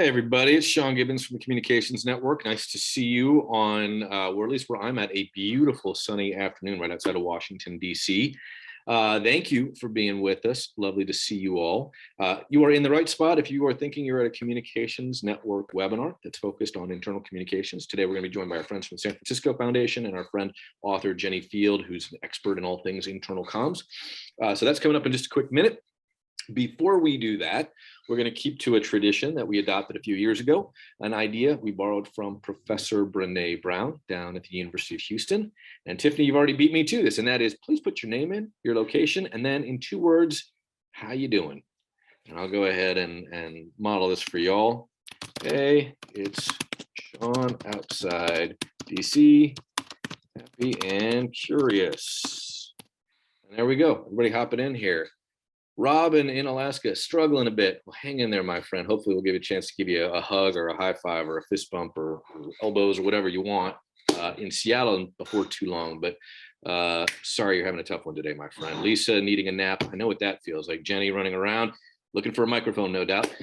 everybody, it's Sean Gibbons from the Communications Network. Nice to see you on, or at least where I'm at, a beautiful sunny afternoon right outside of Washington, D.C. Thank you for being with us. Lovely to see you all. You are in the right spot if you are thinking you're at a Communications Network webinar that's focused on internal communications. Today, we're going to be joined by our friends from the San Francisco Foundation and our friend, author Jenni Field, who's an expert in all things internal comms. So that's coming up in just a quick minute. Before we do that, we're going to keep to a tradition that we adopted a few years ago, an idea we borrowed from Professor Brené Brown down at the University of Houston. And Tiffany, you've already beat me to this, and that is, please put your name in, your location, and then in 2 words, how you doing? And I'll go ahead and model this for y'all. Hey, it's Sean outside DC, happy and curious. And there we go. Everybody hopping in here. Robin in Alaska, struggling a bit. Well, hang in there, my friend. Hopefully we'll give you a chance to give you a hug or a high five or a fist bump or elbows or whatever you want in Seattle before too long. But sorry you're having a tough one today, my friend. Lisa needing a nap. I know what that feels like. Jenny running around, looking for a microphone, no doubt.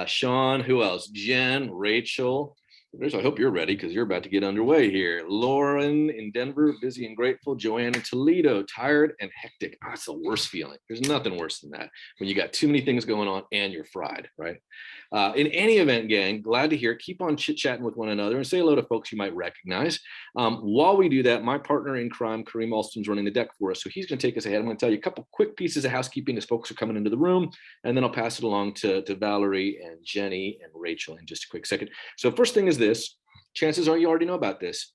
Sean, who else? Jen, Rachel. I hope you're ready because you're about to get underway here. Lauren in Denver, busy and grateful. Joanne in Toledo, tired and hectic. Oh, it's the worst feeling. There's nothing worse than that when you got too many things going on and you're fried, right? In any event, gang, glad to hear it. Keep on chit-chatting with one another and say hello to folks you might recognize. While we do that, my partner in crime, Kareem Alston's running the deck for us. So he's going to take us ahead. I'm going to tell you a couple quick pieces of housekeeping as folks are coming into the room, and then I'll pass it along to Valerie and Jenny and Rachel in just a quick second. So first thing is this. Chances are you already know about this.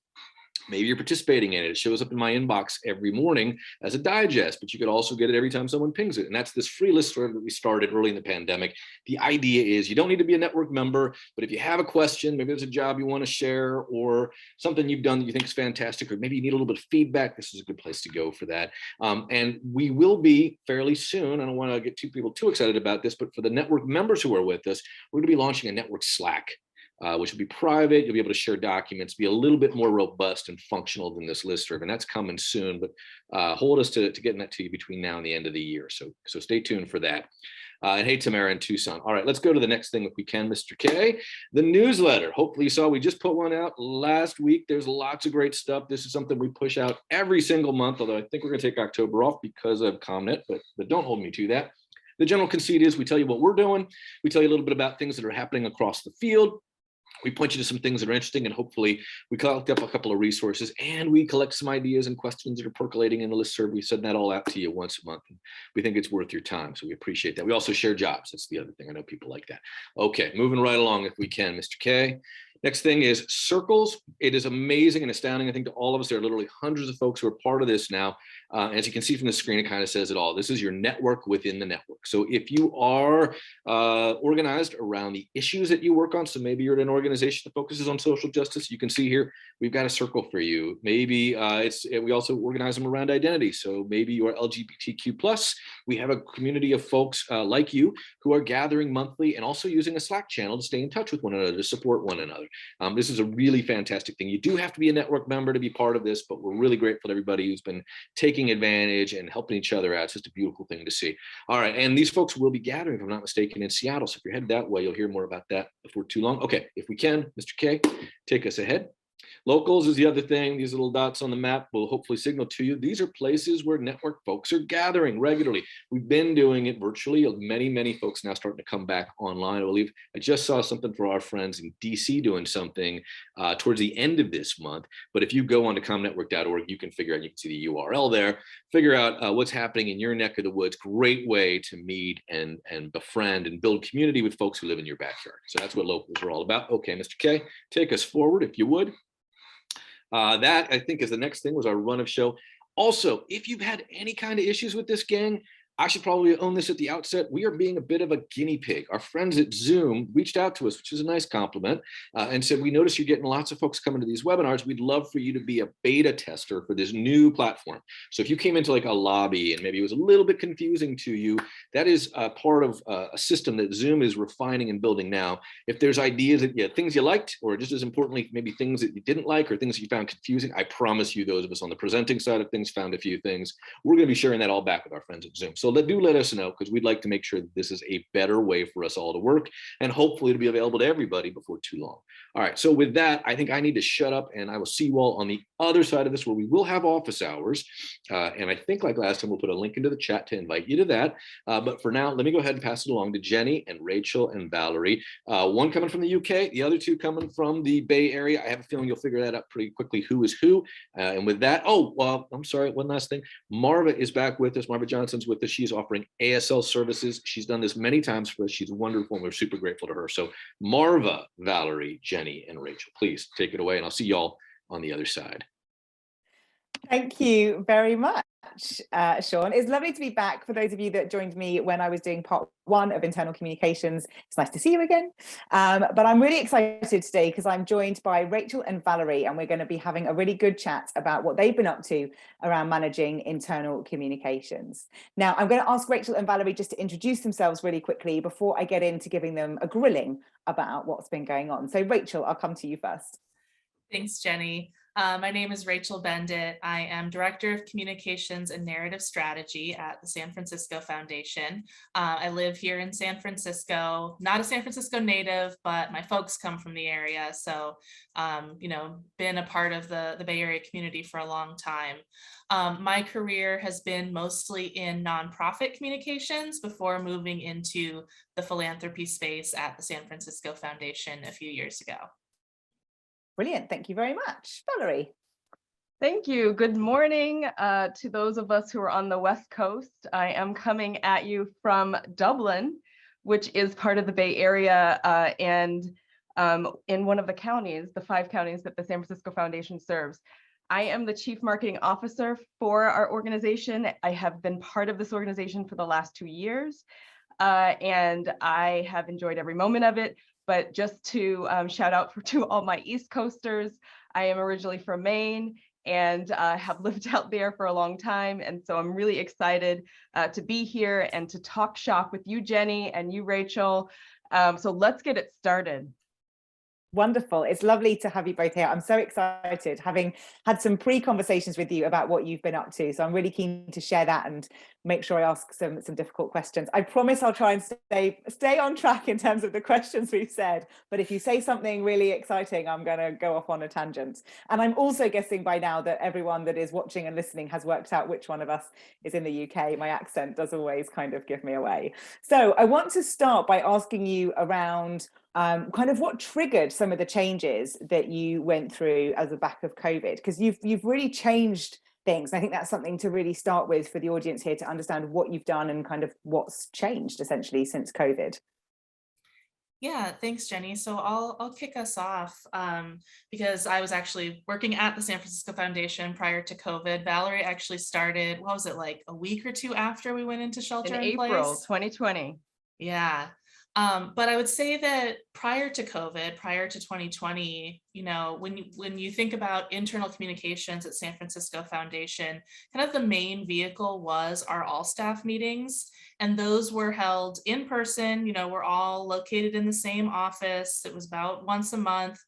Maybe you're participating in it. It shows up in my inbox every morning as a digest, but you could also get it every time someone pings it. And that's this free listserv that we started early in the pandemic. The idea is you don't need to be a network member, but if you have a question, maybe there's a job you want to share or something you've done that you think is fantastic, or maybe you need a little bit of feedback, this is a good place to go for that. And we will be fairly soon, I don't want to get people too excited about this, but for the network members who are with us, we're going to be launching a network Slack. Which will be private. You'll be able to share documents, be a little bit more robust and functional than this listserv, and that's coming soon. But hold us to getting that to you between now and the end of the year. So stay tuned for that. And hey, Tamara in Tucson. All right, let's go to the next thing if we can, Mr. K. The newsletter. Hopefully you saw we just put one out last week. There's lots of great stuff. This is something we push out every single month, although I think we're going to take October off because of ComNet, but don't hold me to that. The general conceit is we tell you what we're doing. We tell you a little bit about things that are happening across the field. We point you to some things that are interesting, and hopefully we collect up a couple of resources, and we collect some ideas and questions that are percolating in the listserv. We send that all out to you once a month, and we think it's worth your time, so we appreciate that. We also share jobs. That's the other thing. I know people like that. Okay, moving right along if we can, Mr. K. Next thing is circles. It is amazing and astounding, I think, to all of us. There are literally hundreds of folks who are part of this now. As you can see from the screen, it kind of says it all. This is your network within the network. So if you are organized around the issues that you work on, so maybe you're at an organization that focuses on social justice, you can see here, we've got a circle for you. Maybe we also organize them around identity. So maybe you are LGBTQ+. We have a community of folks like you who are gathering monthly and also using a Slack channel to stay in touch with one another, to support one another. This is a really fantastic thing. You do have to be a network member to be part of this, but we're really grateful to everybody who's been taking advantage and helping each other out. It's just a beautiful thing to see. All right, and these folks will be gathering, if I'm not mistaken, in Seattle. So if you're headed that way, you'll hear more about that before too long. Okay, if we can, Mr. K, take us ahead. Locals is the other thing. These little dots on the map will hopefully signal to you. These are places where network folks are gathering regularly. We've been doing it virtually. Many folks now starting to come back online. I believe I just saw something for our friends in DC doing something towards the end of this month. But if you go on to comnetwork.org, you can figure out, you can see the URL there, figure out what's happening in your neck of the woods. Great way to meet and befriend and build community with folks who live in your backyard. So that's what locals are all about. Okay, Mr. K, take us forward if you would. That, I think, is the next thing, was our run of show. Also, if you've had any kind of issues with this, gang, I should probably own this at the outset. We are being a bit of a guinea pig. Our friends at Zoom reached out to us, which is a nice compliment, and said, we noticed you're getting lots of folks coming to these webinars. We'd love for you to be a beta tester for this new platform. So if you came into like a lobby and maybe it was a little bit confusing to you, that is part of a system that Zoom is refining and building now. If there's ideas that, things you liked, or just as importantly, maybe things that you didn't like or things that you found confusing, I promise you those of us on the presenting side of things found a few things. We're going to be sharing that all back with our friends at Zoom. So So do let us know, because we'd like to make sure that this is a better way for us all to work, and hopefully to be available to everybody before too long. All right, so with that, I think I need to shut up, and I will see you all on the other side of this, where we will have office hours. And I think, like last time, we'll put a link into the chat to invite you to that. But for now, let me go ahead and pass it along to Jenni and Rachel and Valerie. One coming from the UK, the other two coming from the Bay Area. I have a feeling you'll figure that out pretty quickly, who is who. And with that, oh, well, I'm sorry, one last thing. Marva is back with us. Marva Johnson's with us. She's offering ASL services. She's done this many times for us. She's wonderful, and we're super grateful to her. So Marva, Valerie, Jenni, and Rachel, please take it away, and I'll see y'all on the other side. Thank you very much, Sean. It's lovely to be back. For those of you that joined me when I was doing part 1 of internal communications, it's nice to see you again. But I'm really excited today because I'm joined by Rachel and Valerie, and we're going to be having a really good chat about what they've been up to around managing internal communications. Now, I'm going to ask Rachel and Valerie just to introduce themselves really quickly before I get into giving them a grilling about what's been going on. So Rachel, I'll come to you first. Thanks, Jenni. My name is Rachel Benditt. I am Director of Communications and Narrative Strategy at the San Francisco Foundation. I live here in San Francisco, not a San Francisco native, but my folks come from the area. So, been a part of the Bay Area community for a long time. My career has been mostly in nonprofit communications before moving into the philanthropy space at the San Francisco Foundation a few years ago. Brilliant. Thank you very much. Valerie. Thank you. Good morning to those of us who are on the West Coast. I am coming at you from Dublin, which is part of the Bay Area and in one of the counties, the 5 counties that the San Francisco Foundation serves. I am the Chief Marketing Officer for our organization. I have been part of this organization for the last 2 years, and I have enjoyed every moment of it. But just to shout out to all my East Coasters, I am originally from Maine and have lived out there for a long time. And so I'm really excited to be here and to talk shop with you, Jenni, and you, Rachel. So let's get it started. Wonderful. It's lovely to have you both here. I'm so excited, having had some pre-conversations with you about what you've been up to. So I'm really keen to share that and make sure I ask some difficult questions. I promise I'll try and stay on track in terms of the questions we've said. But if you say something really exciting, I'm going to go off on a tangent. And I'm also guessing by now that everyone that is watching and listening has worked out which one of us is in the UK. My accent does always kind of give me away. So I want to start by asking you around kind of what triggered some of the changes that you went through as a back of COVID, because you've really changed things. I think that's something to really start with for the audience here to understand what you've done and kind of what's changed essentially since COVID. Yeah, thanks, Jenni. So I'll kick us off because I was actually working at the San Francisco Foundation prior to COVID. Valerie actually started, what was it, like a week or 2 after we went into shelter in place? April 2020. Yeah. But I would say that prior to COVID, prior to 2020, when you think about internal communications at San Francisco Foundation, kind of the main vehicle was our all staff meetings. And those were held in person. We're all located in the same office. It was about once a month.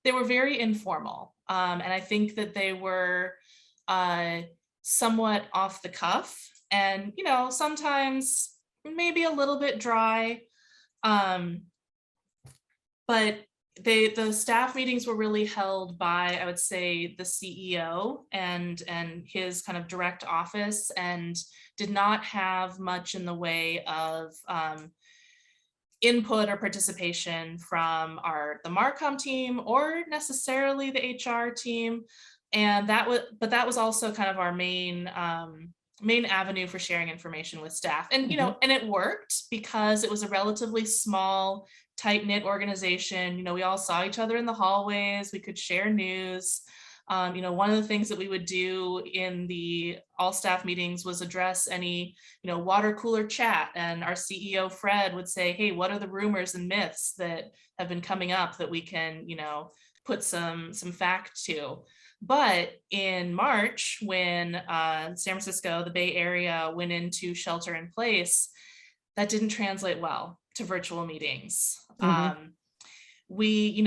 They were very informal. And I think that they were somewhat off the cuff and, sometimes maybe a little bit dry. But the staff meetings were really held by, I would say, the CEO and his kind of direct office, and did not have much in the way of input or participation from the Marcom team or necessarily the HR team. And that was also kind of our main avenue for sharing information with staff. And, and it worked because it was a relatively small, tight-knit organization. We all saw each other in the hallways. We could share news. One of the things that we would do in the all staff meetings was address any, water cooler chat. And our CEO, Fred, would say, hey, what are the rumors and myths that have been coming up that we can, put some fact to? But in March, when San Francisco, the Bay Area, went into shelter in place, that didn't translate well to virtual meetings. We,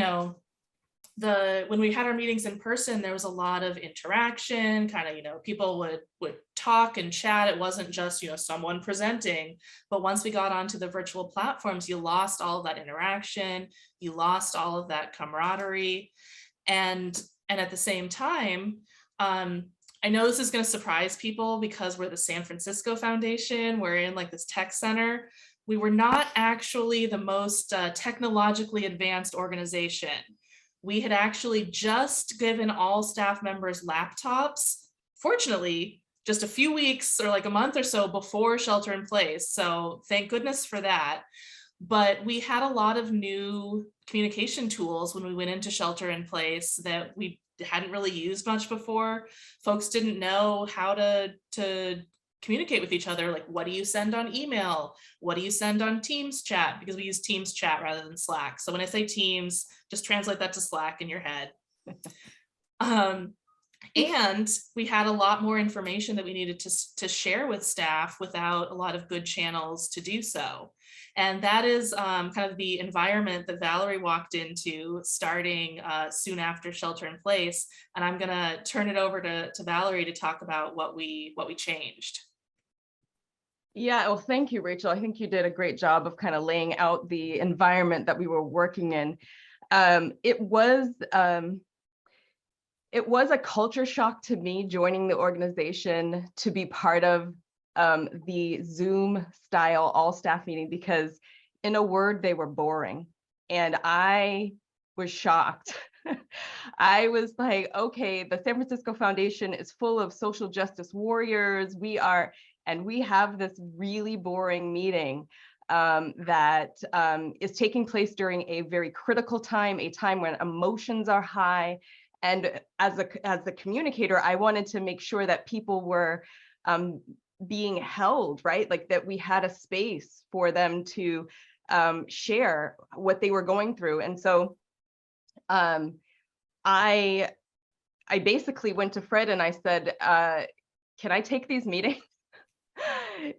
when we had our meetings in person, there was a lot of interaction, kind of, people would talk and chat. It wasn't just, someone presenting, but once we got onto the virtual platforms, you lost all of that interaction, you lost all of that camaraderie. And at the same time, I know this is going to surprise people because we're the San Francisco Foundation, we're in like this tech center. We were not actually the most technologically advanced organization. We had actually just given all staff members laptops, fortunately, just a few weeks or like a month or so before shelter in place. So thank goodness for that. But we had a lot of new communication tools when we went into shelter in place that we hadn't really used much before. Folks didn't know how to communicate with each other. Like, what do you send on email? What do you send on Teams chat? Because we use Teams chat rather than Slack. So when I say Teams, just translate that to Slack in your head. And we had a lot more information that we needed to share with staff without a lot of good channels to do so. And that is kind of the environment that Valerie walked into starting soon after shelter in place. And I'm gonna turn it over to Valerie to talk about what we changed. Yeah, well, thank you, Rachel. I think you did a great job of kind of laying out the environment that we were working in. It was a culture shock to me joining the organization to be part of the Zoom style all staff meeting, because in a word, they were boring. And I was shocked. I was like, okay, the San Francisco Foundation is full of social justice warriors. We have this really boring meeting that is taking place during a very critical time, a time when emotions are high. And as the communicator, I wanted to make sure that people were being held, right? Like that we had a space for them to share what they were going through. And so I basically went to Fred and I said, can I take these meetings?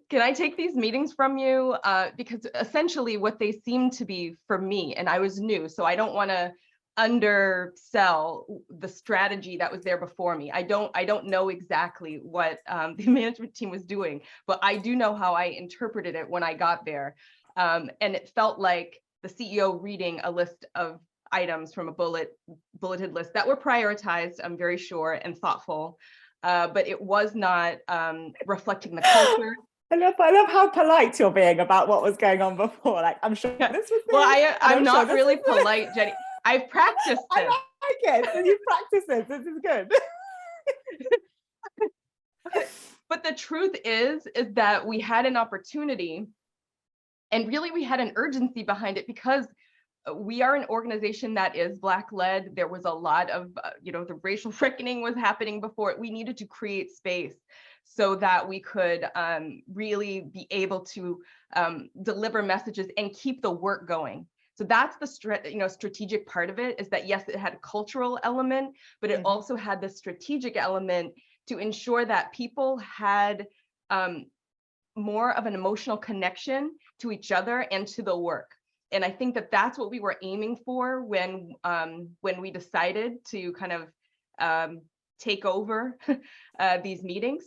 Can I take these meetings from you? Because essentially what they seemed to be for me, and I was new, so I don't want to undersell the strategy that was there before me. I don't know exactly what the management team was doing, but I do know how I interpreted it when I got there. And it felt like the CEO reading a list of items from a bulleted list that were prioritized, I'm very sure, and thoughtful, but it was not reflecting the culture. I love how polite you're being about what was going on before. Like, I'm sure this was. Well, I'm not really polite, Jenny. I've practiced this. I like it. So you've practiced this. This is good. But the truth is that we had an opportunity, and really we had an urgency behind it, because we are an organization that is Black led. There was a lot of, the racial reckoning was happening before it. We needed to create space so that we could really be able to deliver messages and keep the work going. So that's the strategic part of it, is that yes, it had a cultural element, but it also had the strategic element to ensure that people had more of an emotional connection to each other and to the work. And I think that that's what we were aiming for when we decided to kind of take over these meetings.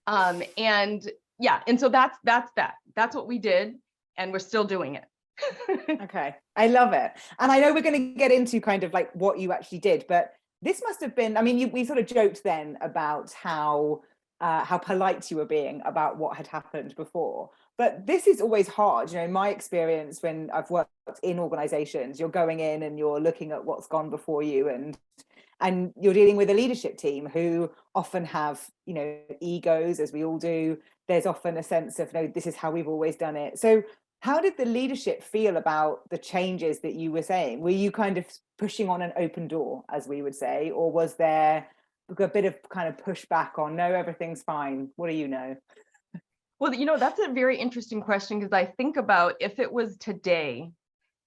And so that's what we did, and we're still doing it. Okay, I love it. And I know we're going to get into kind of like what you actually did, but this must have been, I mean, we sort of joked then about how polite you were being about what had happened before, but this is always hard. In my experience, when I've worked in organizations, you're going in and you're looking at what's gone before you, and you're dealing with a leadership team who often have, egos, as we all do. There's often a sense of, no, this is how we've always done it. So how did the leadership feel about the changes that you were saying? Were you kind of pushing on an open door, as we would say, or was there a bit of kind of pushback on, no, everything's fine? What do you know? Well, that's a very interesting question, because I think about if it was today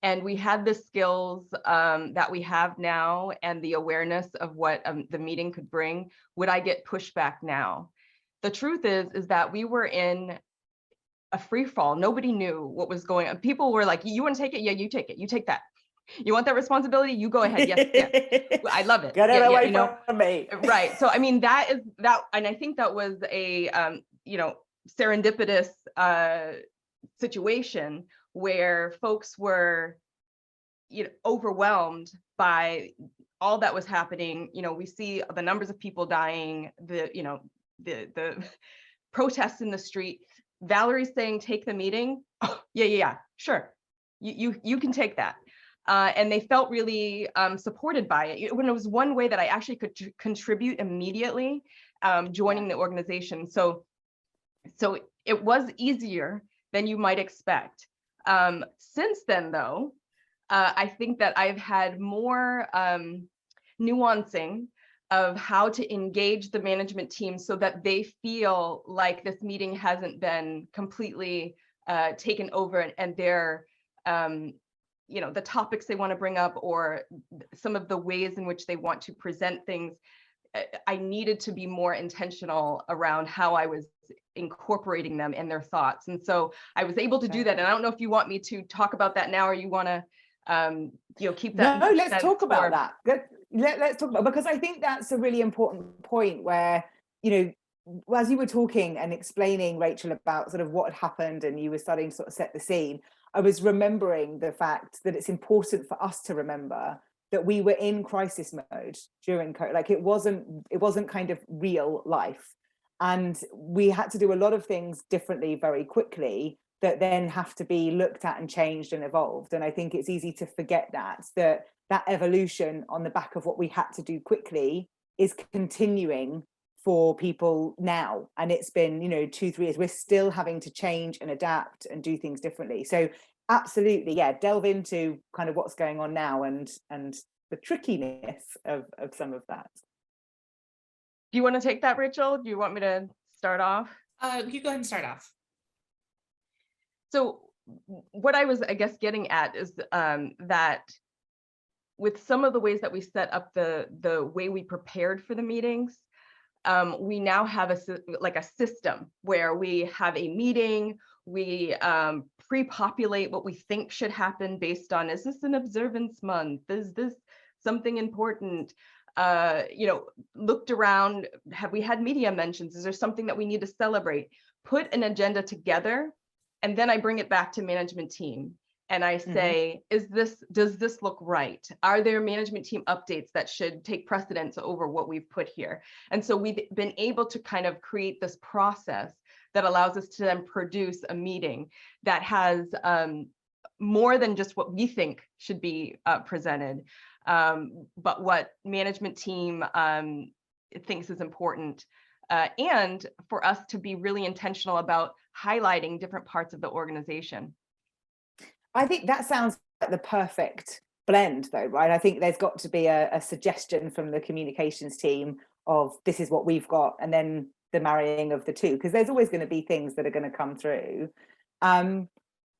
and we had the skills that we have now and the awareness of what the meeting could bring, would I get pushback now? The truth is that we were in a free fall. Nobody knew what was going on. People were like, you want to take it? Yeah, you take it. You take that. You want that responsibility? You go ahead. Yes, yes. I love it. Get it Yeah, away you know, from me. right. So I mean, that is that, and I think that was a you know, serendipitous situation where folks were, you know, overwhelmed by all that was happening. You know, we see the numbers of people dying, the, you know, the protests in the street. Valerie's saying, take the meeting. Oh, yeah, sure. You can take that. And they felt really supported by it. When it was one way that I actually could contribute immediately, joining the organization. So it was easier than you might expect. Since then, though, I think that I've had more nuancing of how to engage the management team so that they feel like this meeting hasn't been completely taken over, and they're, you know, the topics they want to bring up or some of the ways in which they want to present things. I needed to be more intentional around how I was incorporating them in their thoughts. And so I was able to do that. And I don't know if you want me to talk about that now, or you want to, you know, keep that. No, let's talk about that. Let's talk about, because I think that's a really important point where, you know, as you were talking and explaining, Rachel, about sort of what had happened and you were starting to sort of set the scene, I was remembering the fact that it's important for us to remember that we were in crisis mode during COVID. Like it wasn't kind of real life. And we had to do a lot of things differently very quickly that then have to be looked at and changed and evolved. And I think it's easy to forget that evolution on the back of what we had to do quickly is continuing for people now. And it's been, you know, 2-3 years. We're still having to change and adapt and do things differently. So absolutely, yeah, delve into kind of what's going on now and the trickiness of some of that. Do you want to take that, Rachel? Do you want me to start off? You go ahead and start off. So what I was, I guess, getting at is that with some of the ways that we set up the way we prepared for the meetings, we now have a system where we have a meeting, we pre-populate what we think should happen based on, is this an observance month? Is this something important? You know, looked around, have we had media mentions? Is there something that we need to celebrate? Put an agenda together, and then I bring it back to management team. And I say, does this look right? Are there management team updates that should take precedence over what we've put here? And so we've been able to kind of create this process that allows us to then produce a meeting that has more than just what we think should be presented, but what management team thinks is important. And for us to be really intentional about highlighting different parts of the organization. I think that sounds like the perfect blend though, right? I think there's got to be a suggestion from the communications team of this is what we've got, and then the marrying of the two, because there's always going to be things that are going to come through.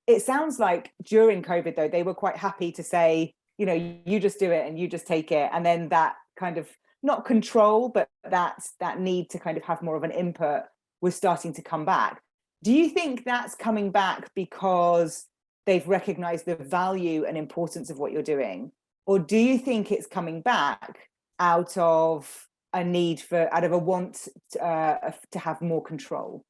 It sounds like during COVID though, they were quite happy to say, you know, you just do it and you just take it. And then that kind of, not control, but that need to kind of have more of an input was starting to come back. Do you think that's coming back because they've recognized the value and importance of what you're doing? Or do you think it's coming back out of a need for, out of a want to have more control?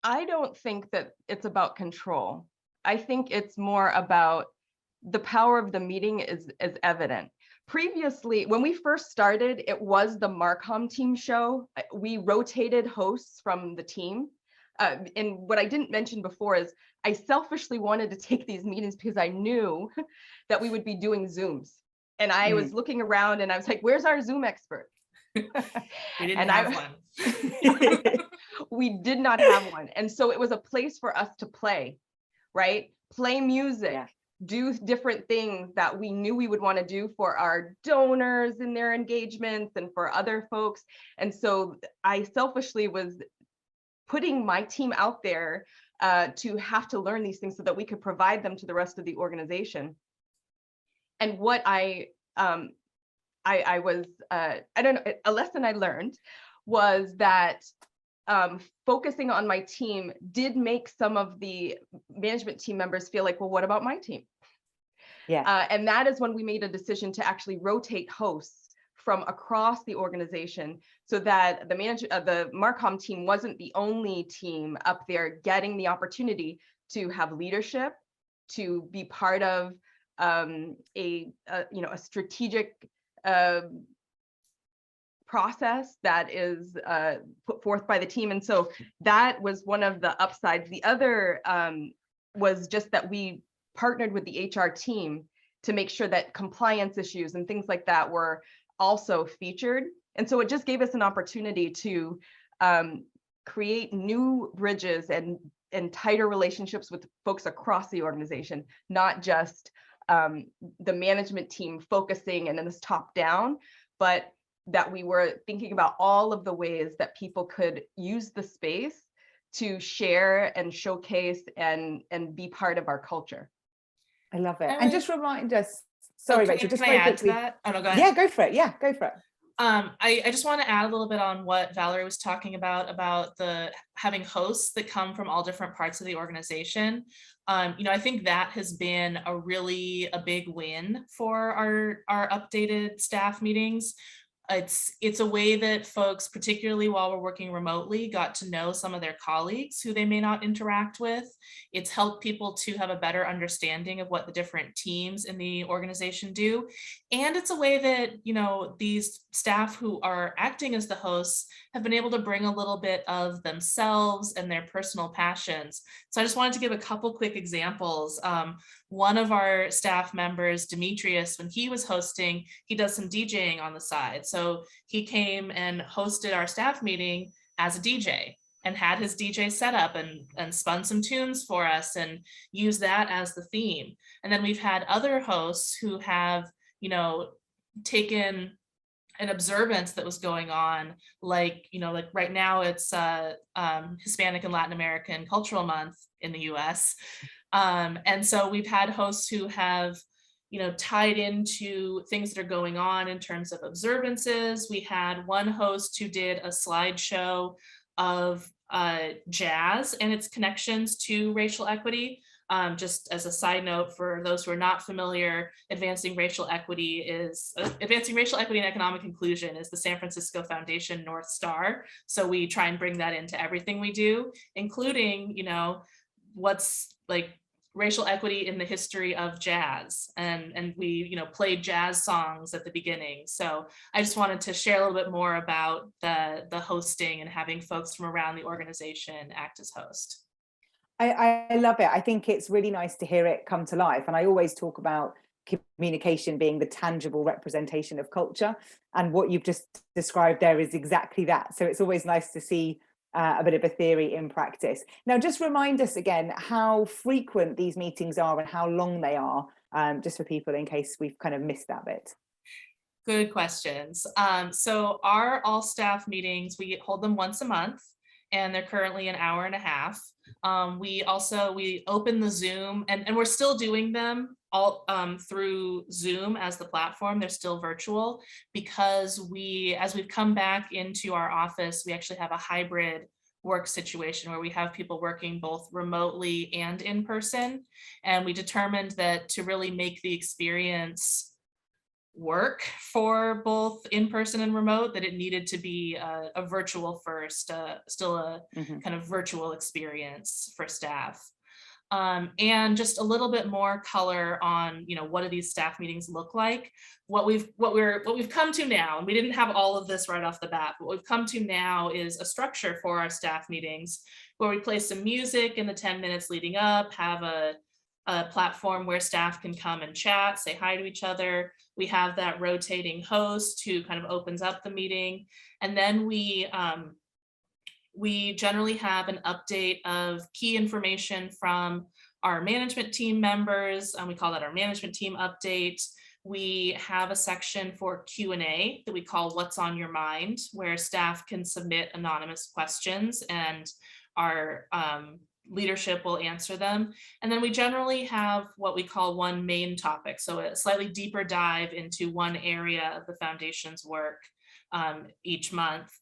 I don't think that it's about control. I think it's more about the power of the meeting is evident. Previously, when we first started, it was the Marcom team show. We rotated hosts from the team. And what I didn't mention before is I selfishly wanted to take these meetings because I knew that we would be doing Zooms. And I was looking around and I was like, where's our Zoom expert? We didn't have one. We did not have one. And so it was a place for us to play, right? Play music, do different things that we knew we would want to do for our donors in their engagements and for other folks. And so I selfishly was putting my team out there to have to learn these things so that we could provide them to the rest of the organization. And what I was, I don't know, a lesson I learned was that focusing on my team did make some of the management team members feel like, well, what about my team? Yeah. And that is when we made a decision to actually rotate hosts from across the organization, so that the Marcom team wasn't the only team up there getting the opportunity to have leadership, to be part of a strategic process that is put forth by the team. And so that was one of the upsides. The other was just that we partnered with the HR team to make sure that compliance issues and things like that were also featured. And so it just gave us an opportunity to create new bridges and tighter relationships with folks across the organization, not just the management team focusing and then this top down, but that we were thinking about all of the ways that people could use the space to share and showcase and be part of our culture. I love it. And just remind us, sorry, Rachel, just can I very add to quickly. that? Oh, no, go ahead. Yeah, go for it. Yeah, go for it. I just want to add a little bit on what Valerie was talking about the having hosts that come from all different parts of the organization. I think that has been a big win for our updated staff meetings. It's a way that folks, particularly while we're working remotely, got to know some of their colleagues who they may not interact with. It's helped people to have a better understanding of what the different teams in the organization do. And it's a way that, these staff who are acting as the hosts have been able to bring a little bit of themselves and their personal passions. So I just wanted to give a couple quick examples. One of our staff members, Demetrius, when he was hosting, he does some DJing on the side. So he came and hosted our staff meeting as a DJ and had his DJ set up and spun some tunes for us and used that as the theme. And then we've had other hosts who have, taken an observance that was going on, like right now it's Hispanic and Latin American Cultural Month in the US. And so we've had hosts who have, tied into things that are going on in terms of observances. We had one host who did a slideshow of jazz and its connections to racial equity. Just as a side note, for those who are not familiar, advancing racial equity and economic inclusion is the San Francisco Foundation North Star. So we try and bring that into everything we do, including, what's like racial equity in the history of jazz. And we, played jazz songs at the beginning. So I just wanted to share a little bit more about the hosting and having folks from around the organization act as host. I love it. I think it's really nice to hear it come to life. And I always talk about communication being the tangible representation of culture. And what you've just described there is exactly that. So it's always nice to see a bit of a theory in practice. Now, just remind us again how frequent these meetings are and how long they are, just for people in case we've kind of missed that bit. Good questions. So our all staff meetings, we hold them once a month, and they're currently an hour and a half. We open the Zoom, and we're still doing them all through Zoom as the platform. They're still virtual because as we've come back into our office, we actually have a hybrid work situation where we have people working both remotely and in person. And we determined that to really make the experience work for both in person and remote, that it needed to be a virtual first, still a kind of virtual experience for staff. And just a little bit more color on, what do these staff meetings look like? What we've come to now, and we didn't have all of this right off the bat, but what we've come to now is a structure for our staff meetings where we play some music in the 10 minutes leading up, have a platform where staff can come and chat, say hi to each other. We have that rotating host who kind of opens up the meeting. And then we generally have an update of key information from our management team members, and we call that our management team update. We have a section for Q&A that we call What's on Your Mind, where staff can submit anonymous questions and our leadership will answer them. And then we generally have what we call one main topic, so a slightly deeper dive into one area of the foundation's work each month.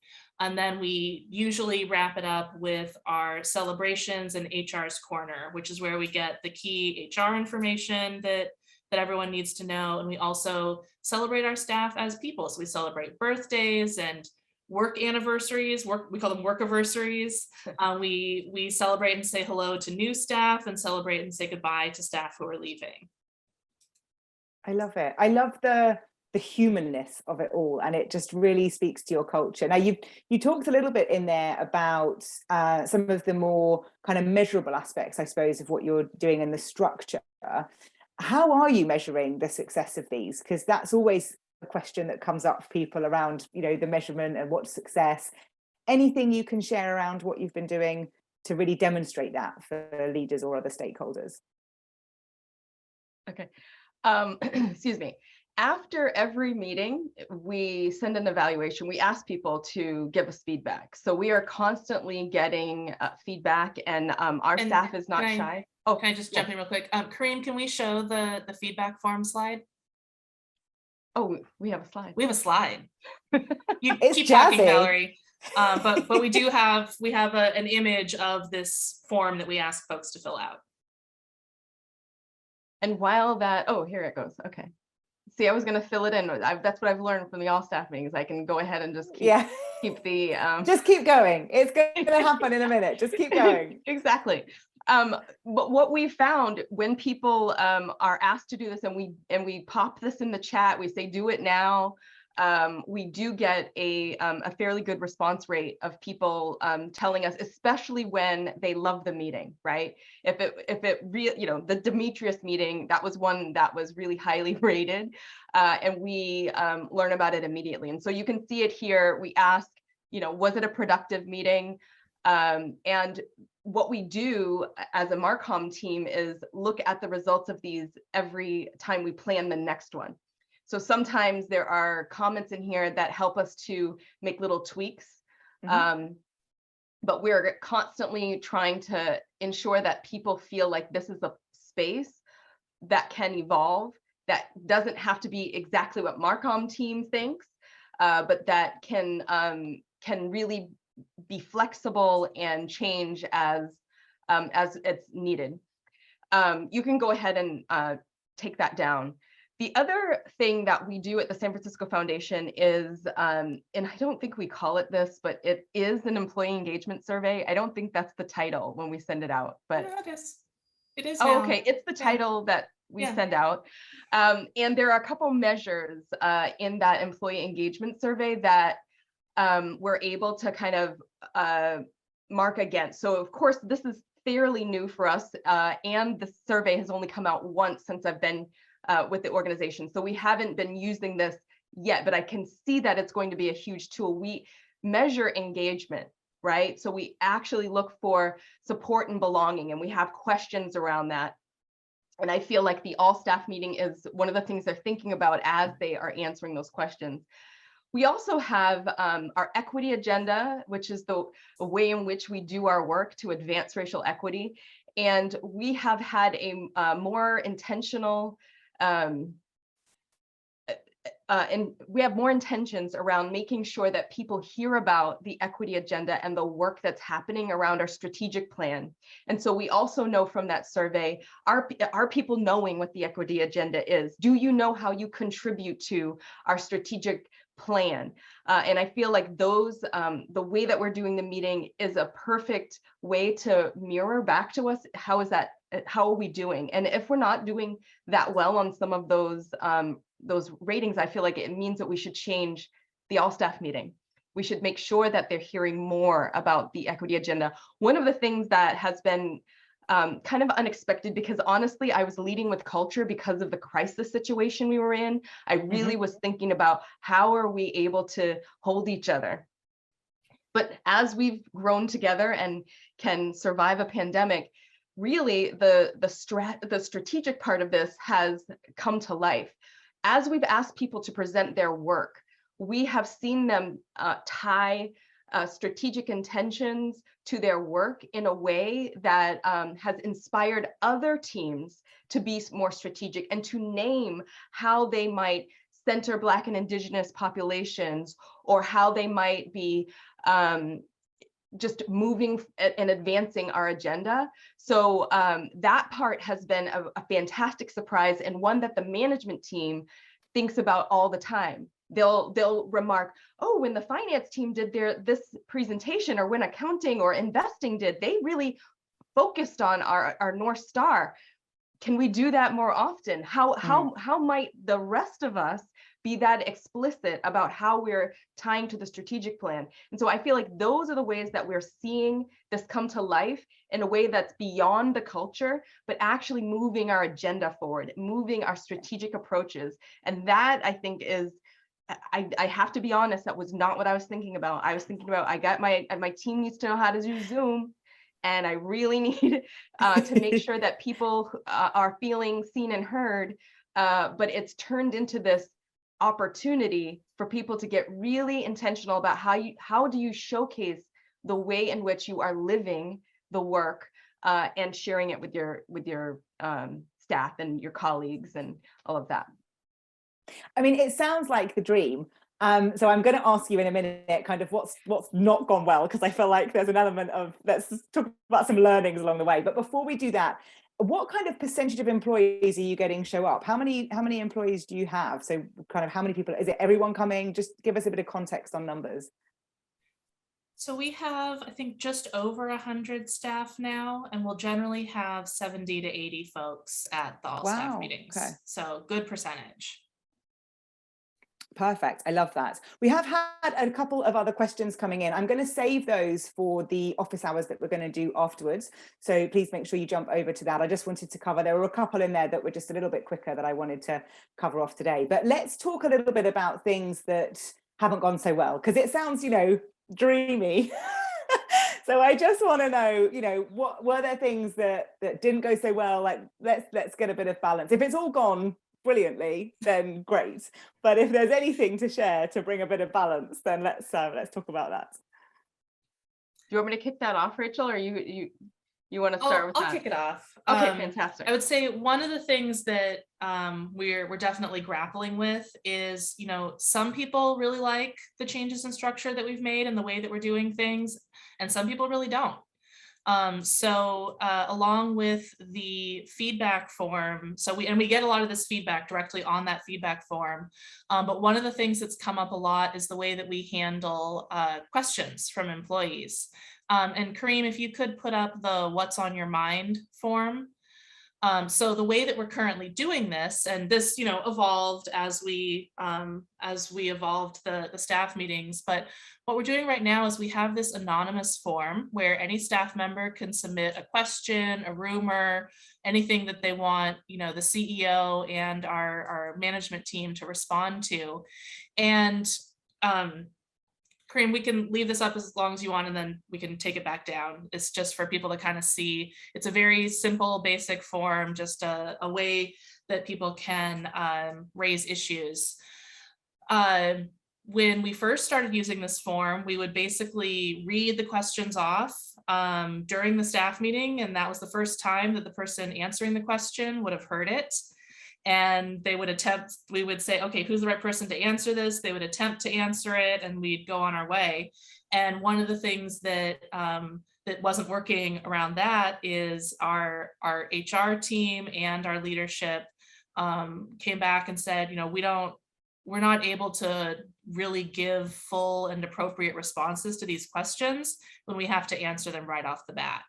And then we usually wrap it up with our celebrations and HR's corner, which is where we get the key HR information that everyone needs to know. And we also celebrate our staff as people. So we celebrate birthdays and work anniversaries, we call them work-anniversaries. We celebrate and say hello to new staff and celebrate and say goodbye to staff who are leaving. I love it. I love the humanness of it all, and it just really speaks to your culture. Now, you talked a little bit in there about some of the more kind of measurable aspects, I suppose, of what you're doing and the structure. How are you measuring the success of these? Because that's always a question that comes up for people around, you know, the measurement and what's success. Anything you can share around what you've been doing to really demonstrate that for leaders or other stakeholders? Okay. Excuse me. After every meeting, we send an evaluation. We ask people to give us feedback. So we are constantly getting feedback, and our staff is not shy. Oh, can I just jump in real quick? Kareem, can we show the feedback form slide? Oh, we have a slide. We have a slide. You It's keep jazzy. talking, Valerie. But we have an image of this form that we ask folks to fill out. And while that, oh, here it goes. Okay. See, I was going to fill it in. That's what I've learned from the all staff meetings. I can go ahead and just keep the just keep going. It's going to happen in a minute. Just keep going. Exactly. But what we found when people are asked to do this, and we pop this in the chat, we say do it now. We do get a fairly good response rate of people telling us, especially when they love the meeting, right? If it really, you know, the Demetrius meeting, that was one that was really highly rated, and we learn about it immediately. And so you can see it here. We ask, you know, was it a productive meeting? And what we do as a Marcom team is look at the results of these every time we plan the next one. So sometimes there are comments in here that help us to make little tweaks, but we're constantly trying to ensure that people feel like this is a space that can evolve, that doesn't have to be exactly what Marcom team thinks, but that can really be flexible and change as it's needed. You can go ahead and take that down. The other thing that we do at the San Francisco Foundation is, and I don't think we call it this, but it is an employee engagement survey. I don't think that's the title when we send it out, but yeah, it is. Oh, now. okay, it's the title that we send out. And there are a couple measures in that employee engagement survey that we're able to kind of mark against. So of course, this is fairly new for us, and the survey has only come out once since I've been with the organization. So we haven't been using this yet, but I can see that it's going to be a huge tool. We measure engagement, right? So we actually look for support and belonging, and we have questions around that. And I feel like the all staff meeting is one of the things they're thinking about as they are answering those questions. We also have our equity agenda, which is the way in which we do our work to advance racial equity. And we have had a more intentional, and we have more intentions around making sure that people hear about the equity agenda and the work that's happening around our strategic plan. And so we also know from that survey, are people knowing what the equity agenda is? Do you know how you contribute to our strategic plan? And I feel like those, the way that we're doing the meeting is a perfect way to mirror back to us, how are we doing? And if we're not doing that well on some of those ratings, I feel like it means that we should change the all staff meeting. We should make sure that they're hearing more about the equity agenda. One of the things that has been kind of unexpected, because honestly, I was leading with culture because of the crisis situation we were in. I really was thinking about how are we able to hold each other. But as we've grown together and can survive a pandemic, really the strategic part of this has come to life. As we've asked people to present their work, we have seen them tie strategic intentions to their work in a way that has inspired other teams to be more strategic and to name how they might center Black and Indigenous populations, or how they might be just moving and advancing our agenda. So that part has been a fantastic surprise, and one that the management team thinks about all the time. They'll remark, oh, when the finance team did this presentation, or when accounting or investing did, they really focused on our North Star. Can we do that more often? How might the rest of us be that explicit about how we're tying to the strategic plan? And so I feel like those are the ways that we're seeing this come to life in a way that's beyond the culture, but actually moving our agenda forward, moving our strategic approaches. And that, I think, is, I have to be honest, that was not what I was thinking about. I was thinking about, my team needs to know how to use Zoom, and I really need to make sure that people are feeling seen and heard. But it's turned into this opportunity for people to get really intentional about how do you showcase the way in which you are living the work, and sharing it with your staff and your colleagues and all of that. I mean, it sounds like the dream. So I'm going to ask you in a minute kind of what's not gone well, because I feel like there's an element of, let's talk about some learnings along the way. But before we do that, what kind of percentage of employees are you getting show up? How many employees do you have? So kind of how many people, is it everyone coming? Just give us a bit of context on numbers. So we have, I think, just over 100 staff now, and we'll generally have 70 to 80 folks at the all staff meetings. Okay. So good percentage. Perfect. I love that. We have had a couple of other questions coming in. I'm going to save those for the office hours that we're going to do afterwards. So please make sure you jump over to that. I just wanted to cover, there were a couple in there that were just a little bit quicker that I wanted to cover off today. But let's talk a little bit about things that haven't gone so well, because it sounds, dreamy. So I just want to know, what were there things that didn't go so well? Like, let's get a bit of balance. If it's all gone brilliantly, then great. But if there's anything to share to bring a bit of balance, then let's talk about that. Do you want me to kick that off, Rachel, or you want to start with that? I'll kick it off. Okay, fantastic. I would say one of the things that we're definitely grappling with is, some people really like the changes in structure that we've made and the way that we're doing things, and some people really don't. So along with the feedback form, we get a lot of this feedback directly on that feedback form, but one of the things that's come up a lot is the way that we handle questions from employees. And Kareem, if you could put up the what's on your mind form. So the way that we're currently doing this, and this, evolved as we evolved the staff meetings, but what we're doing right now is we have this anonymous form where any staff member can submit a question, a rumor, anything that they want, the CEO and our management team to respond to. And Kareem, we can leave this up as long as you want, and then we can take it back down. It's just for people to kind of see. It's a very simple, basic form, just a way that people can raise issues. When we first started using this form, we would basically read the questions off during the staff meeting, and that was the first time that the person answering the question would have heard it. And they would attempt, we would say, okay, who's the right person to answer this? They would attempt to answer it, and we'd go on our way. And one of the things that that wasn't working around that is our HR team and our leadership came back and said, we're not able to really give full and appropriate responses to these questions when we have to answer them right off the bat.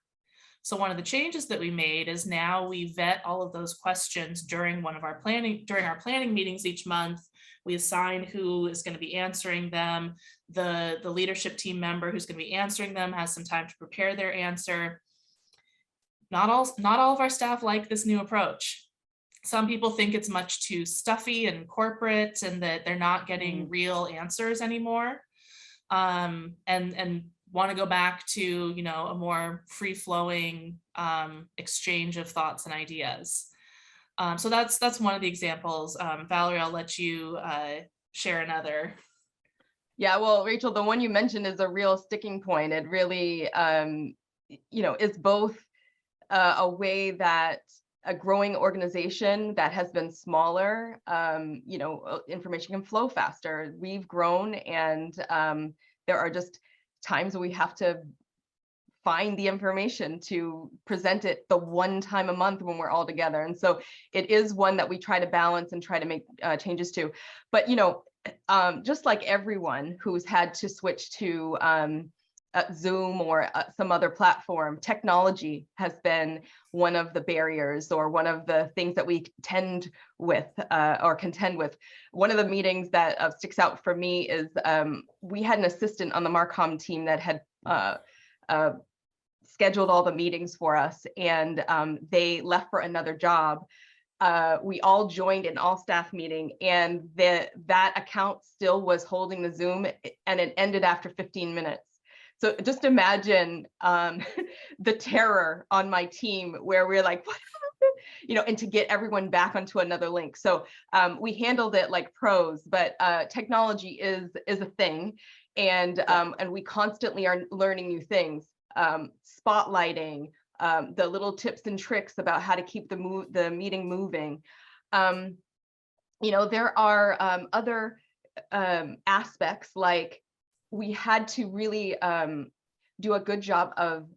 So one of the changes that we made is now we vet all of those questions during our planning meetings each month. We assign who is going to be answering them. The leadership team member who's going to be answering them has some time to prepare their answer. Not all of our staff like this new approach. Some people think it's much too stuffy and corporate, and that they're not getting real answers anymore. And want to go back to, a more free-flowing exchange of thoughts and ideas. So that's one of the examples. Valerie, I'll let you share another. Yeah, well, Rachel, the one you mentioned is a real sticking point. It really, is both a way that a growing organization that has been smaller, information can flow faster. We've grown, and there are just times we have to find the information to present it the one time a month when we're all together. And so it is one that we try to balance and try to make changes to. But, you know, just like everyone who's had to switch to Zoom or some other platform, technology has been one of the barriers or one of the things that we contend with. One of the meetings that sticks out for me is we had an assistant on the Marcom team that had scheduled all the meetings for us, and they left for another job. We all joined an all staff meeting, and that account still was holding the Zoom, and it ended after 15 minutes. So just imagine the terror on my team where we're like, what happened? You know, and to get everyone back onto another link. So we handled it like pros, but technology is a thing, and we constantly are learning new things. Spotlighting, the little tips and tricks about how to keep the meeting moving. You know, there are other aspects, like we had to really do a good job of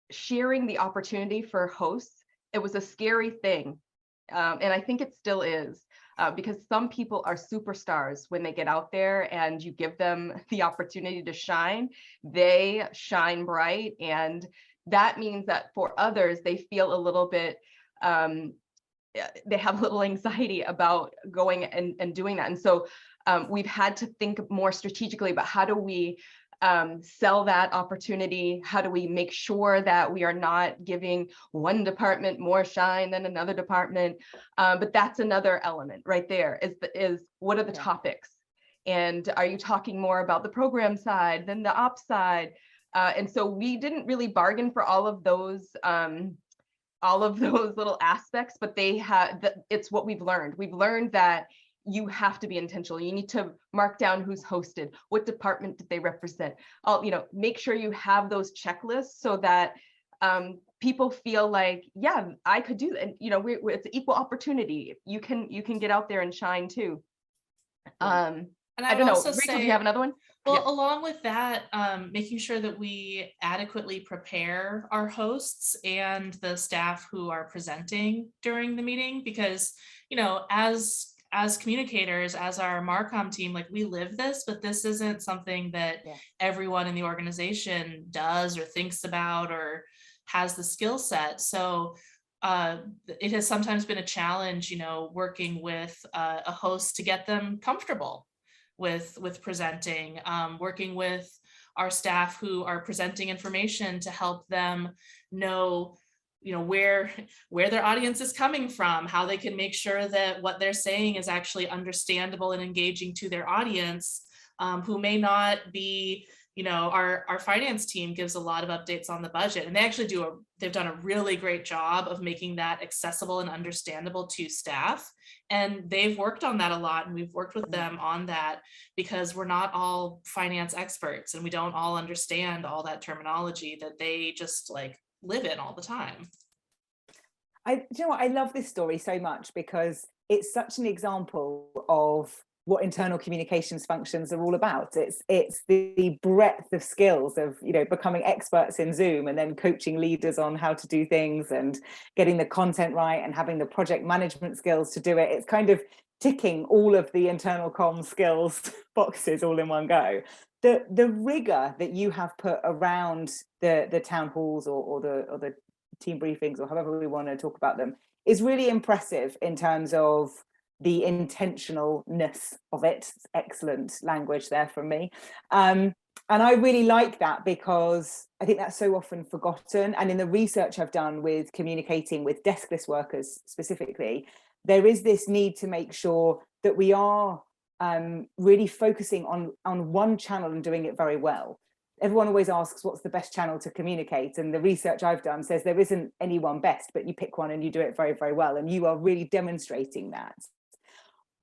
sharing the opportunity for hosts. It was a scary thing, and I think it still is. Because some people are superstars when they get out there and you give them the opportunity to shine, they shine bright. And that means that for others, they feel a little bit, they have a little anxiety about going and doing that. And so we've had to think more strategically about how do we sell that opportunity? How do we make sure that we are not giving one department more shine than another department? But that's another element right there, is what are the topics? And are you talking more about the program side than the ops side? And so we didn't really bargain for all of those little aspects, but it's what we've learned. We've learned that you have to be intentional. You need to mark down who's hosted, what department did they represent. Make sure you have those checklists so that people feel like, yeah, I could do that. And it's equal opportunity. You can get out there and shine too. And I don't know, Rachel, do you have another one? Well, Yeah. Along with that, making sure that we adequately prepare our hosts and the staff who are presenting during the meeting, because, as communicators, as our Marcom team, like, we live this, but this isn't something that everyone in the organization does or thinks about or has the skill set. So it has sometimes been a challenge, working with a host to get them comfortable with presenting, working with our staff who are presenting information to help them know where their audience is coming from, how they can make sure that what they're saying is actually understandable and engaging to their audience, who may not be, our finance team gives a lot of updates on the budget, and they actually they've done a really great job of making that accessible and understandable to staff. And they've worked on that a lot, and we've worked with them on that, because we're not all finance experts and we don't all understand all that terminology that they just live in all the time. I love this story so much, because it's such an example of what internal communications functions are all about. It's the breadth of skills of becoming experts in Zoom, and then coaching leaders on how to do things, and getting the content right, and having the project management skills to do it. It's kind of ticking all of the internal comm skills boxes all in one go. The rigor that you have put around the town halls or the team briefings, or however we want to talk about them, is really impressive in terms of the intentionalness of it. Excellent language there from me. And I really like that, because I think that's so often forgotten. And in the research I've done with communicating with deskless workers specifically, there is this need to make sure that we are really focusing on one channel and doing it very well. Everyone always asks, what's the best channel to communicate? And the research I've done says there isn't any one best, but you pick one and you do it very, very well. And you are really demonstrating that.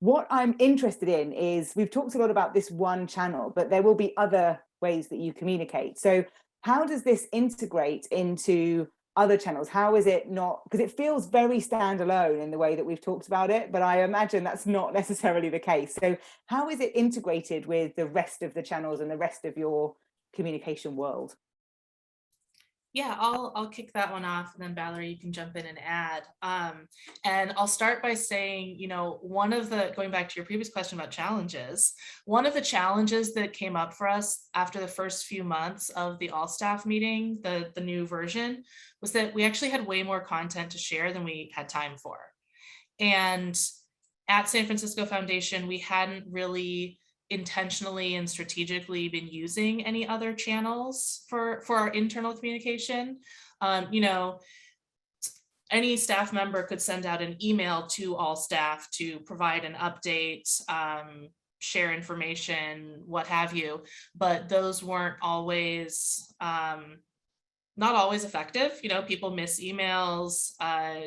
What I'm interested in is, we've talked a lot about this one channel, but there will be other ways that you communicate. So how does this integrate into other channels? How is it not, because it feels very standalone in the way that we've talked about it, but I imagine that's not necessarily the case. So how is it integrated with the rest of the channels and the rest of your communication world? Yeah, I'll kick that one off, and then Valerie, you can jump in and add. And I'll start by saying, you know, going back to your previous question about challenges, one of the challenges that came up for us after the first few months of the all staff meeting, the new version, was that we actually had way more content to share than we had time for. And at San Francisco Foundation, we hadn't really intentionally and strategically been using any other channels for our internal communication. You know, any staff member could send out an email to all staff to provide an update, share information, what have you, but those weren't always, not always effective. You know, people miss emails.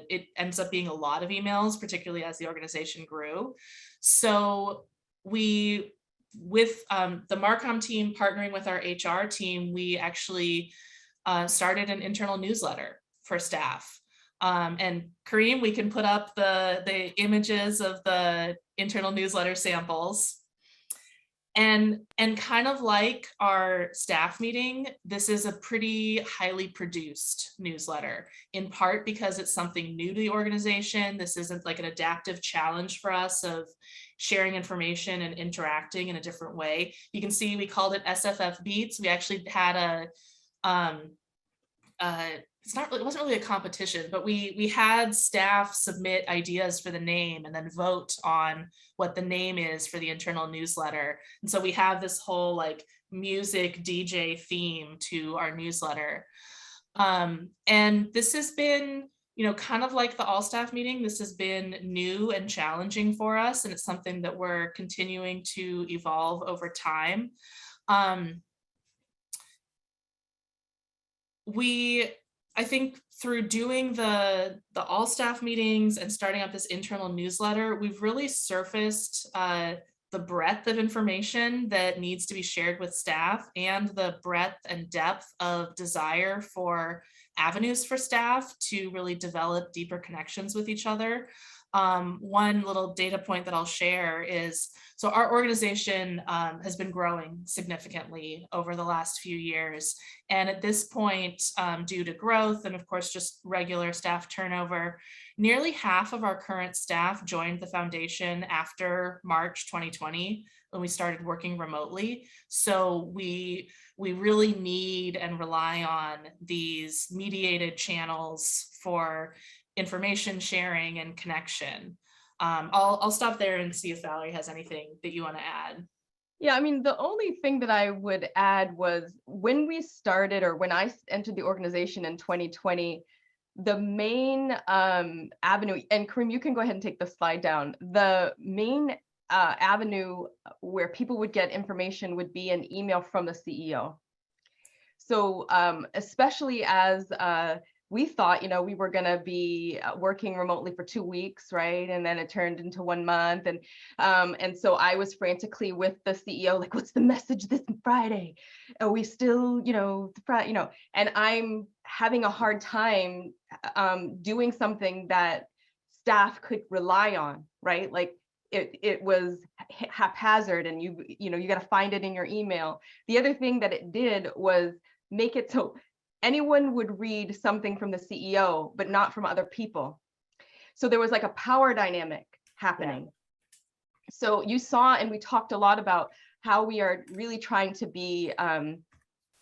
It ends up being a lot of emails, particularly as the organization grew. So with the Marcom team partnering with our HR team, we actually started an internal newsletter for staff. And Kareem, we can put up the images of the internal newsletter samples. And kind of like our staff meeting, this is a pretty highly produced newsletter, in part because it's something new to the organization. This isn't like an adaptive challenge for us of sharing information and interacting in a different way. You can see we called it SFF Beats. We actually had it wasn't really a competition, but we had staff submit ideas for the name and then vote on what the name is for the internal newsletter. And so we have this whole like music DJ theme to our newsletter. And this has been, you know, kind of like the all staff meeting, this has been new and challenging for us. And it's something that we're continuing to evolve over time. I think through doing the all staff meetings and starting up this internal newsletter, we've really surfaced the breadth of information that needs to be shared with staff and the breadth and depth of desire for avenues for staff to really develop deeper connections with each other. One little data point that I'll share is, so our organization has been growing significantly over the last few years. And at this point, due to growth and of course, just regular staff turnover, nearly half of our current staff joined the foundation after March 2020, when we started working remotely. So we really need and rely on these mediated channels for information sharing and connection. I'll stop there and see if Valerie has anything that you want to add. Yeah, I mean, the only thing that I would add was when we started, or when I entered the organization in 2020, the main avenue, and Kareem, you can go ahead and take the slide down. The main avenue where people would get information would be an email from the CEO. So especially as we thought, you know, we were going to be working remotely for 2 weeks, right? And then it turned into 1 month. And so I was frantically with the CEO, like, what's the message this Friday? Are we still, you know, and I'm having a hard time doing something that staff could rely on, right? Like it was haphazard, and you got to find it in your email. The other thing that it did was make it so anyone would read something from the CEO, but not from other people. So there was like a power dynamic happening. Yeah. So you saw, and we talked a lot about how we are really trying to be kind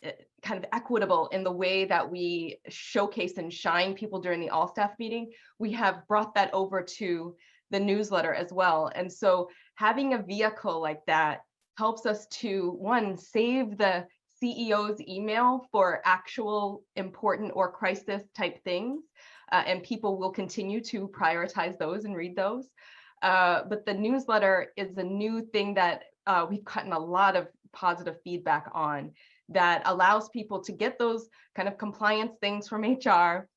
of equitable in the way that we showcase and shine people during the all staff meeting. We have brought that over to the newsletter as well. And so having a vehicle like that helps us to, one, save the CEO's email for actual important or crisis type things, and people will continue to prioritize those and read those. But the newsletter is a new thing that we've gotten a lot of positive feedback on, that allows people to get those kind of compliance things from HR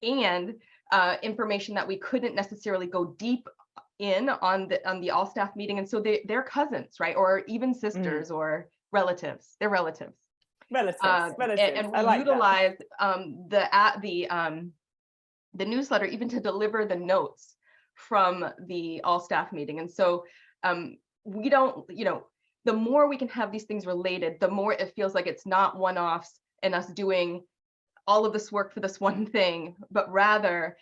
and information that we couldn't necessarily go deep in on the all staff meeting. And so they're cousins, right? Or even sisters or relatives. They're relatives. Relatives. And we I like that. utilize the newsletter even to deliver the notes from the all staff meeting. And so we don't, the more we can have these things related, the more it feels like it's not one-offs and us doing all of this work for this one thing, but rather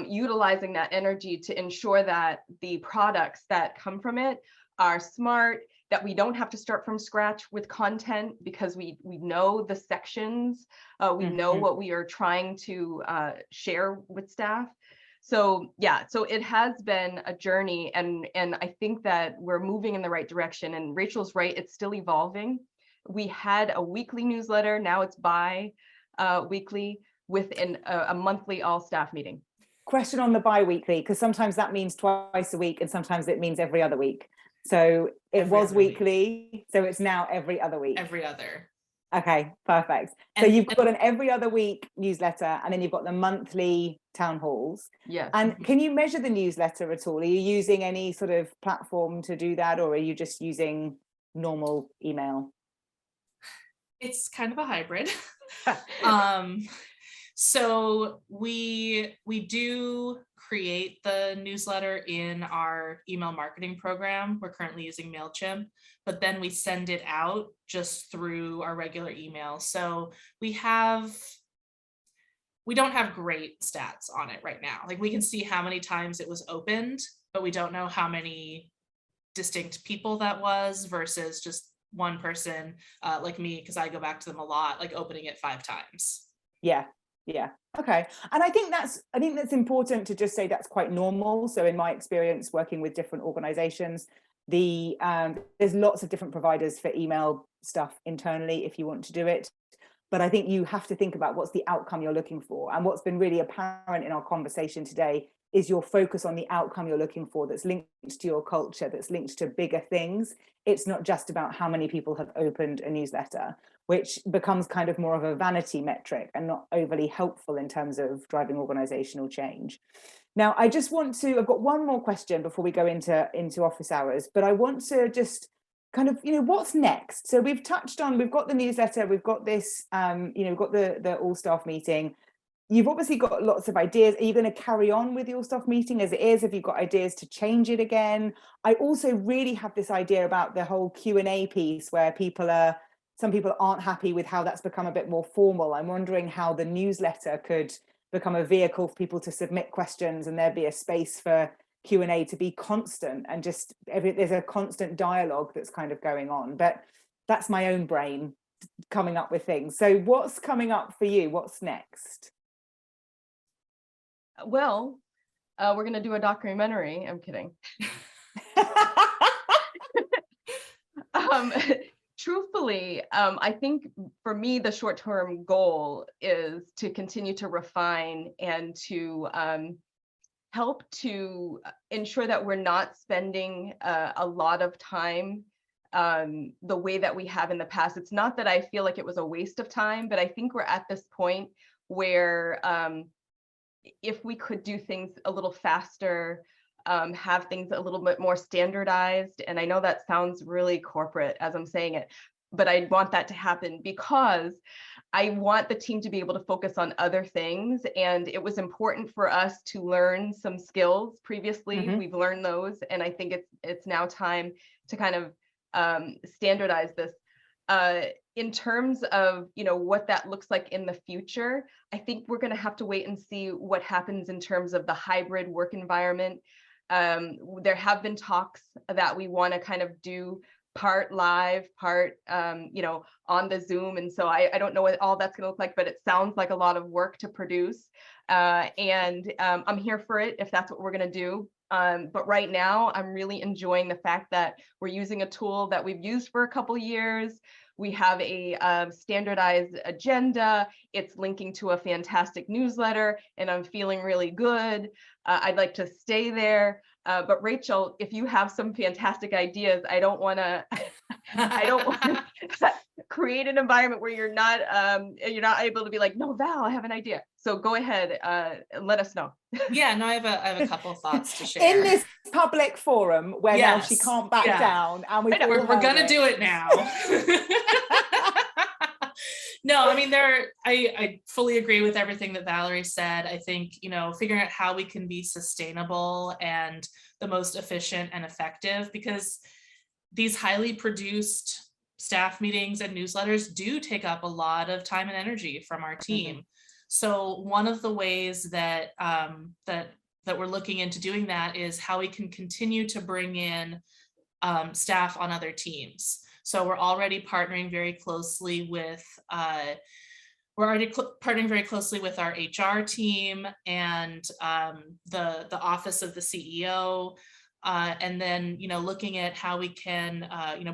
utilizing that energy to ensure that the products that come from it are smart, that we don't have to start from scratch with content because we know the sections, we know what we are trying to share with staff. So yeah, so it has been a journey, and I think that we're moving in the right direction. And Rachel's right, it's still evolving. We had a weekly newsletter, now it's bi-weekly with a monthly all staff meeting. Question on the bi-weekly, because sometimes that means twice a week and sometimes it means every other week. So it was weekly, so it's now every other week. Every other. Okay, perfect. So you've got an every other week newsletter, and then you've got the monthly town halls. Yes. And can you measure the newsletter at all? Are you using any sort of platform to do that, or are you just using normal email? It's kind of a hybrid. So we do create the newsletter in our email marketing program. We're currently using MailChimp, but then we send it out just through our regular email. So we don't have great stats on it right now. Like, we can see how many times it was opened, but we don't know how many distinct people that was versus just one person like me, because I go back to them a lot, like opening it 5 times. Yeah. Okay. And I think that's important to just say that's quite normal. So in my experience working with different organizations, there's lots of different providers for email stuff internally if you want to do it. But I think you have to think about what's the outcome you're looking for. And what's been really apparent in our conversation today is your focus on the outcome you're looking for, that's linked to your culture, that's linked to bigger things. It's not just about how many people have opened a newsletter, which becomes kind of more of a vanity metric and not overly helpful in terms of driving organizational change. Now, I've got one more question before we go into office hours, but I want to just kind of, what's next? So we've got the newsletter, we've got this, we've got the all staff meeting. You've obviously got lots of ideas. Are you going to carry on with the all staff meeting as it is? Have you got ideas to change it again? I also really have this idea about the whole Q&A piece where some people aren't happy with how that's become a bit more formal. I'm wondering how the newsletter could become a vehicle for people to submit questions and there be a space for Q&A to be constant and just there's a constant dialogue that's kind of going on. But that's my own brain coming up with things. So what's coming up for you? What's next? Well, we're going to do a documentary. I'm kidding. Truthfully, I think for me, the short-term goal is to continue to refine and to help to ensure that we're not spending a lot of time the way that we have in the past. It's not that I feel like it was a waste of time, but I think we're at this point where if we could do things a little faster, have things a little bit more standardized. And I know that sounds really corporate as I'm saying it, but I want that to happen because I want the team to be able to focus on other things. And it was important for us to learn some skills previously. We've learned those. And I think it's now time to kind of standardize this. In terms of, what that looks like in the future, I think we're going to have to wait and see what happens in terms of the hybrid work environment. There have been talks that we want to kind of do part live, part, on the Zoom. And so I don't know what all that's going to look like, but it sounds like a lot of work to produce. And I'm here for it if that's what we're going to do. But right now, I'm really enjoying the fact that we're using a tool that we've used for a couple years. We have a standardized agenda. It's linking to a fantastic newsletter, and I'm feeling really good. I'd like to stay there. But Rachel, if you have some fantastic ideas, I don't want to create an environment where you're not able to be like, no, Val, I have an idea. So go ahead, and let us know. Yeah, no, I have a couple of thghts to share. In this public forum where now she can't back down, and we're gonna do it now. No, I mean, I fully agree with everything that Valerie said. I think, figuring out how we can be sustainable and the most efficient and effective, because these highly produced staff meetings and newsletters do take up a lot of time and energy from our team. Mm-hmm. So one of the ways that that we're looking into doing that is how we can continue to bring in staff on other teams. So we're already partnering very closely with our HR team and the office of the CEO. And then, looking at how we can,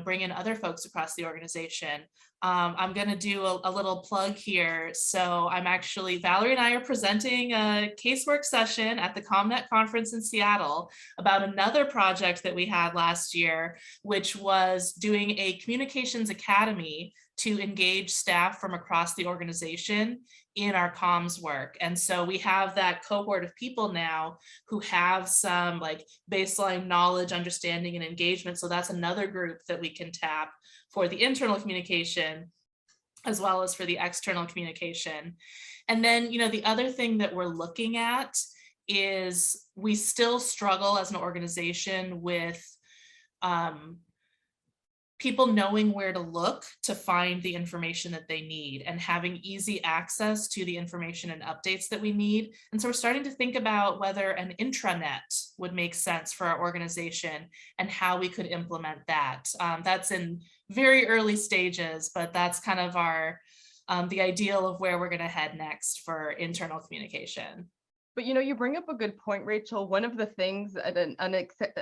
bring in other folks across the organization. I'm going to do a little plug here. So Valerie and I are presenting a casework session at the ComNet conference in Seattle about another project that we had last year, which was doing a communications academy to engage staff from across the organization in our comms work. And so we have that cohort of people now who have some baseline knowledge, understanding, and engagement. So that's another group that we can tap for the internal communication as well as for the external communication. And then, the other thing that we're looking at is we still struggle as an organization with people knowing where to look to find the information that they need and having easy access to the information and updates that we need. And so we're starting to think about whether an intranet would make sense for our organization and how we could implement that. That's in very early stages, but that's kind of our the ideal of where we're going to head next for internal communication. But you bring up a good point, Rachel. One of the things, an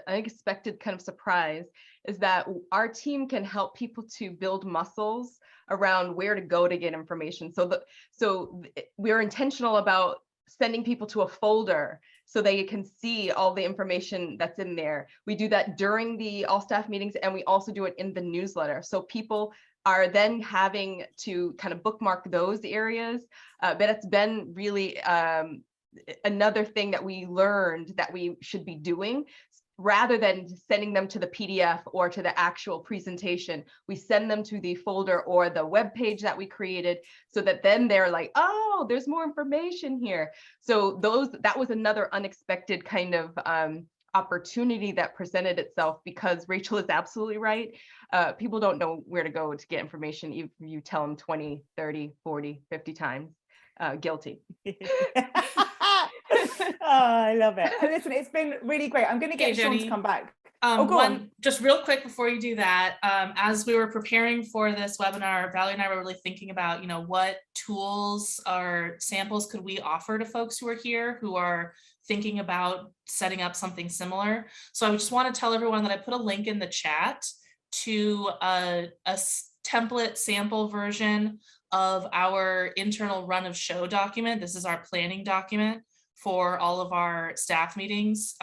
unexpected kind of surprise, is that our team can help people to build muscles around where to go to get information. So we're intentional about sending people to a folder so they can see all the information that's in there. We do that during the all staff meetings, and we also do it in the newsletter. So people are then having to kind of bookmark those areas. But it's been really another thing that we learned that we should be doing. Rather than sending them to the PDF or to the actual presentation, we send them to the folder or the web page that we created, so that then they're like, oh, there's more information here. So that was another unexpected kind of opportunity that presented itself, because Rachel is absolutely right. People don't know where to go to get information. If you tell them 20, 30, 40, 50 times, guilty. Oh, I love it. And listen, it's been really great. I'm going to get Sean to come back. Just real quick before you do that, as we were preparing for this webinar, Valerie and I were really thinking about, what tools or samples could we offer to folks who are here who are thinking about setting up something similar. So I just want to tell everyone that I put a link in the chat to a template sample version of our internal run of show document. This is our planning document for all of our staff meetings.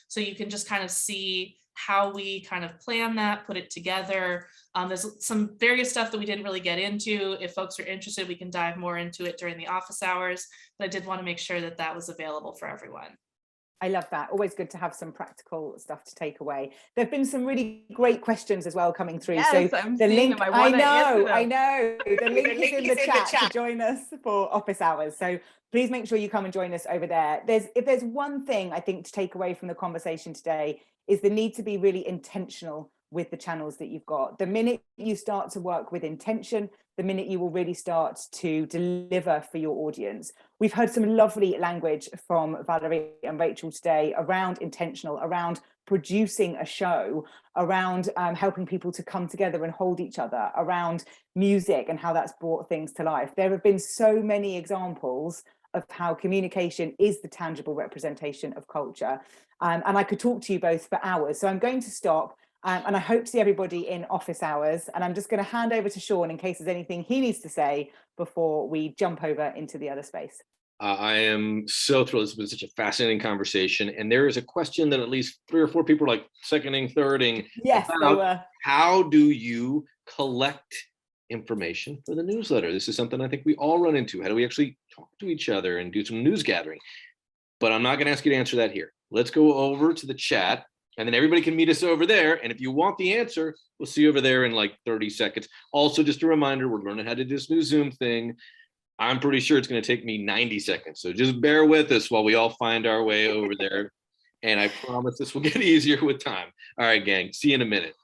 So you can just kind of see how we kind of plan that, put it together. There's some various stuff that we didn't really get into. If folks are interested, we can dive more into it during the office hours, but I did want to make sure that that was available for everyone. I love that. Always good to have some practical stuff to take away. There have been some really great questions as well coming through. Yes, so I'm the link, I know. The link is in the chat to join us for office hours. So please make sure you come and join us over there. If there's one thing I think to take away from the conversation today, is the need to be really intentional with the channels that you've got. The minute you start to work with intention, the minute you will really start to deliver for your audience. We've heard some lovely language from Valerie and Rachel today around intentional, around producing a show, around helping people to come together and hold each other, around music and how that's brought things to life. There have been so many examples of how communication is the tangible representation of culture. And I could talk to you both for hours. So I'm going to stop. And I hope to see everybody in office hours. And I'm just going to hand over to Sean in case there's anything he needs to say before we jump over into the other space. I am so thrilled. It's been such a fascinating conversation. And there is a question that at least 3 or 4 people are like seconding, thirding. Yes, they were. How do you collect information for the newsletter? This is something I think we all run into. How do we actually talk to each other and do some news gathering? But I'm not going to ask you to answer that here. Let's go over to the chat. And then everybody can meet us over there. And if you want the answer, we'll see you over there in like 30 seconds. Also, just a reminder, we're learning how to do this new Zoom thing. I'm pretty sure it's going to take me 90 seconds. So just bear with us while we all find our way over there. And I promise this will get easier with time. All right, gang, see you in a minute.